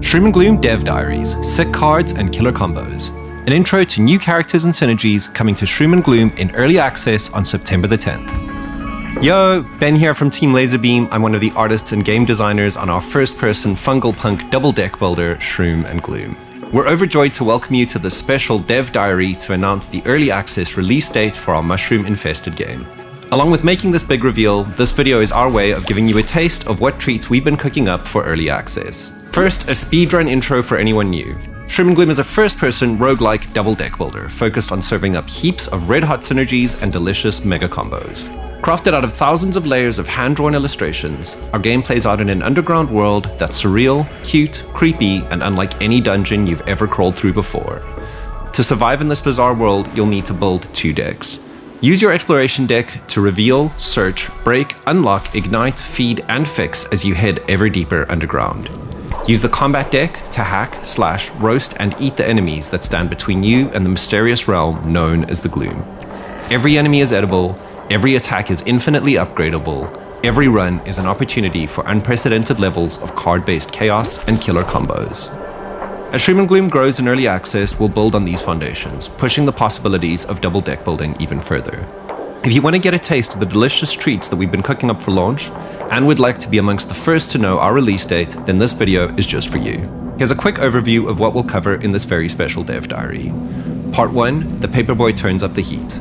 Shroom and Gloom Dev Diaries, Sick Cards and Killer Combos. An intro to new characters and synergies coming to Shroom and Gloom in early access on September the 10th. Yo, Ben here from Team Lazerbeam. I'm one of the artists and game designers on our first-person fungal punk double deck builder, Shroom and Gloom. We're overjoyed to welcome you to this special Dev Diary to announce the early access release date for our mushroom-infested game. Along with making this big reveal, this video is our way of giving you a taste of what treats we've been cooking up for early access. First, a speedrun intro for anyone new. Shroom and Gloom is a first-person roguelike double deck builder focused on serving up heaps of red-hot synergies and delicious mega combos. Crafted out of thousands of layers of hand-drawn illustrations, our game plays out in an underground world that's surreal, cute, creepy, and unlike any dungeon you've ever crawled through before. To survive in this bizarre world, you'll need to build 2 decks. Use your exploration deck to reveal, search, break, unlock, ignite, feed, and fix as you head ever deeper underground. Use the combat deck to hack, slash, roast, and eat the enemies that stand between you and the mysterious realm known as the Gloom. Every enemy is edible, every attack is infinitely upgradable, every run is an opportunity for unprecedented levels of card-based chaos and killer combos. As Shroom and Gloom grows in early access, we'll build on these foundations, pushing the possibilities of double deck building even further. If you want to get a taste of the delicious treats that we've been cooking up for launch, and would like to be amongst the first to know our release date, then this video is just for you. Here's a quick overview of what we'll cover in this very special Dev Diary. Part 1, the paperboy turns up the heat.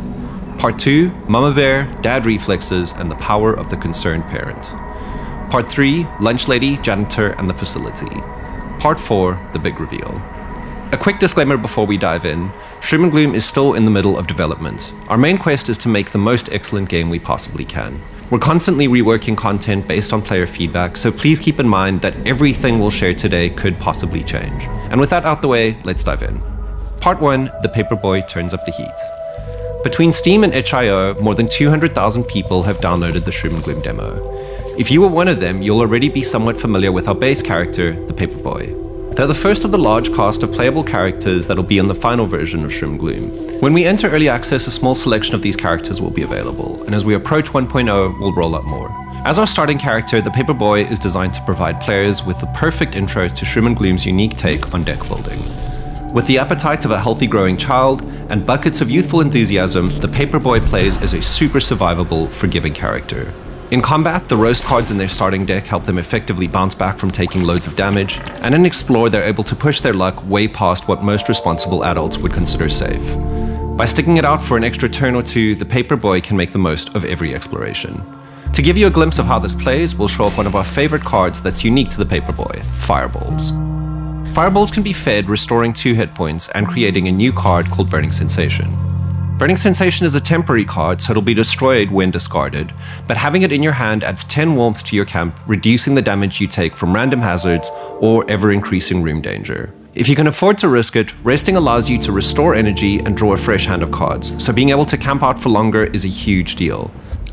Part 2, Mama Bear, Dad Reflexes, and the power of the concerned parent. Part 3, Lunch Lady, Janitor, and the facility. Part 4, the big reveal. A quick disclaimer before we dive in, Shroom and Gloom is still in the middle of development. Our main quest is to make the most excellent game we possibly can. We're constantly reworking content based on player feedback, so please keep in mind that everything we'll share today could possibly change. And with that out the way, let's dive in. Part 1, the paperboy turns up the heat. Between Steam and itch.io, more than 200,000 people have downloaded the Shroom and Gloom demo. If you were one of them, you'll already be somewhat familiar with our base character, the paperboy. They're the first of the large cast of playable characters that'll be in the final version of Shroom and Gloom. When we enter early access, a small selection of these characters will be available, and as we approach 1.0, we'll roll out more. As our starting character, the paperboy is designed to provide players with the perfect intro to Shroom and Gloom's unique take on deck building. With the appetite of a healthy growing child and buckets of youthful enthusiasm, the paperboy plays as a super survivable, forgiving character. In combat, the roast cards in their starting deck help them effectively bounce back from taking loads of damage, and in Explore they're able to push their luck way past what most responsible adults would consider safe. By sticking it out for an extra turn or two, the paperboy can make the most of every exploration. To give you a glimpse of how this plays, we'll show off one of our favorite cards that's unique to the paperboy, Fireballs. Fireballs can be fed, restoring 2 hit points and creating a new card called Burning Sensation. Burning Sensation is a temporary card, so it'll be destroyed when discarded, but having it in your hand adds 10 warmth to your camp, reducing the damage you take from random hazards or ever-increasing room danger. If you can afford to risk it, resting allows you to restore energy and draw a fresh hand of cards, so being able to camp out for longer is a huge deal.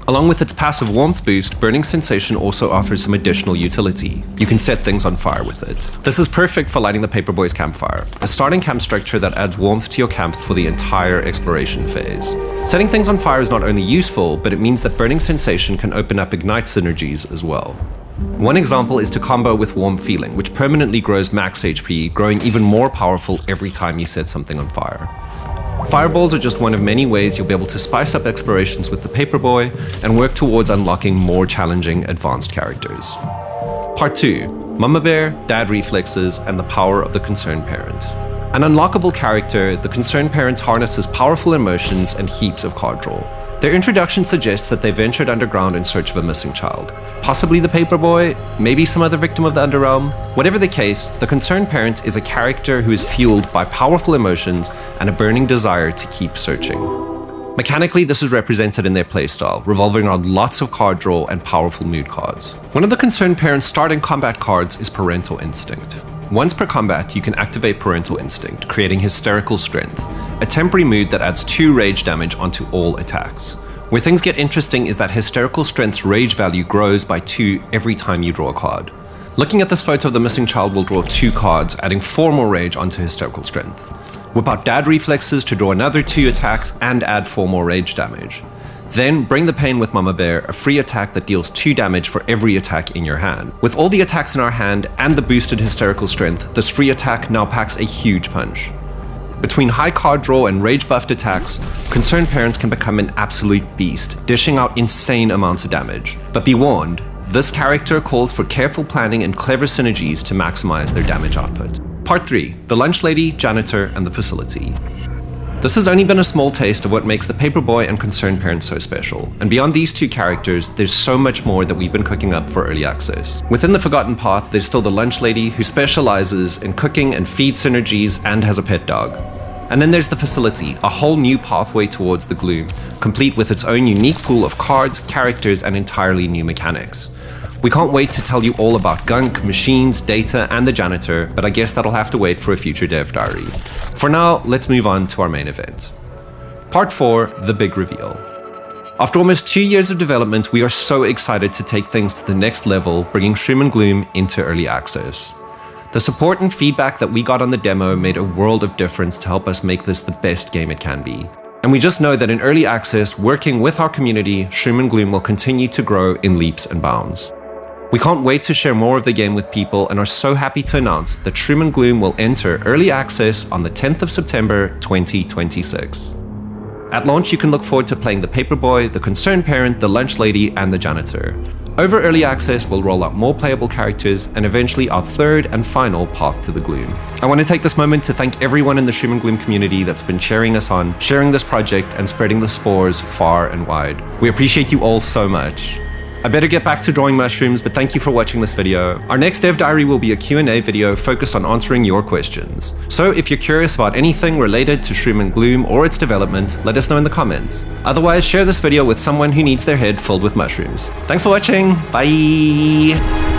Along with its passive warmth boost, Burning Sensation also offers some additional utility. You can set things on fire with it. This is perfect for lighting the paperboy's campfire, a starting camp structure that adds warmth to your camp for the entire exploration phase. Setting things on fire is not only useful, but it means that Burning Sensation can open up ignite synergies as well. One example is to combo with Warm Feeling, which permanently grows max HP, growing even more powerful every time you set something on fire. Fireballs are just one of many ways you'll be able to spice up explorations with the paperboy and work towards unlocking more challenging advanced characters. Part 2, Mama Bear, Dad Reflexes, and the power of the concerned parent. An unlockable character, the concerned parent harnesses powerful emotions and heaps of card draw. Their introduction suggests that they ventured underground in search of a missing child. Possibly the paperboy, maybe some other victim of the underrealm. Whatever the case, the concerned parent is a character who is fueled by powerful emotions and a burning desire to keep searching. Mechanically, this is represented in their playstyle, revolving around lots of card draw and powerful mood cards. One of the concerned parent's starting combat cards is Parental Instinct. Once per combat, you can activate Parental Instinct, creating Hysterical Strength, a temporary mood that adds 2 rage damage onto all attacks. Where things get interesting is that Hysterical Strength's rage value grows by 2 every time you draw a card. Looking at this photo of the missing child, we'll draw 2 cards, adding 4 more rage onto Hysterical Strength. Whip out Dad Reflexes to draw another 2 attacks and add 4 more rage damage. Then bring the pain with Mama Bear, a free attack that deals 2 damage for every attack in your hand. With all the attacks in our hand and the boosted hysterical strength, this free attack now packs a huge punch. Between high card draw and rage buffed attacks, Concerned Parents can become an absolute beast, dishing out insane amounts of damage. But be warned, this character calls for careful planning and clever synergies to maximize their damage output. Part 3, the Lunch Lady, Janitor, and the Facility. This has only been a small taste of what makes the Paperboy and Concerned Parents so special, and beyond these 2 characters, there's so much more that we've been cooking up for early access. Within the Forgotten Path, there's still the Lunch Lady, who specializes in cooking and feed synergies and has a pet dog. And then there's the Facility, a whole new pathway towards the Gloom, complete with its own unique pool of cards, characters, and entirely new mechanics. We can't wait to tell you all about Gunk, machines, data, and the Janitor, but I guess that'll have to wait for a future dev diary. For now, let's move on to our main event. Part 4, the big reveal. After almost 2 years of development, we are so excited to take things to the next level, bringing Shroom and Gloom into early access. The support and feedback that we got on the demo made a world of difference to help us make this the best game it can be. And we just know that in early access, working with our community, Shroom and Gloom will continue to grow in leaps and bounds. We can't wait to share more of the game with people and are so happy to announce that Shroom and Gloom will enter early access on the 10th of September 2026. At launch, you can look forward to playing the Paperboy, the Concerned Parent, the Lunch Lady, and the Janitor. Over early access, we'll roll out more playable characters and eventually our 3rd and final path to the Gloom. I want to take this moment to thank everyone in the Shroom and Gloom community that's been cheering us on, sharing this project, and spreading the spores far and wide. We appreciate you all so much. I better get back to drawing mushrooms, but thank you for watching this video. Our next dev diary will be a Q&A video focused on answering your questions. So if you're curious about anything related to Shroom and Gloom or its development, let us know in the comments. Otherwise, share this video with someone who needs their head filled with mushrooms. Thanks for watching, bye!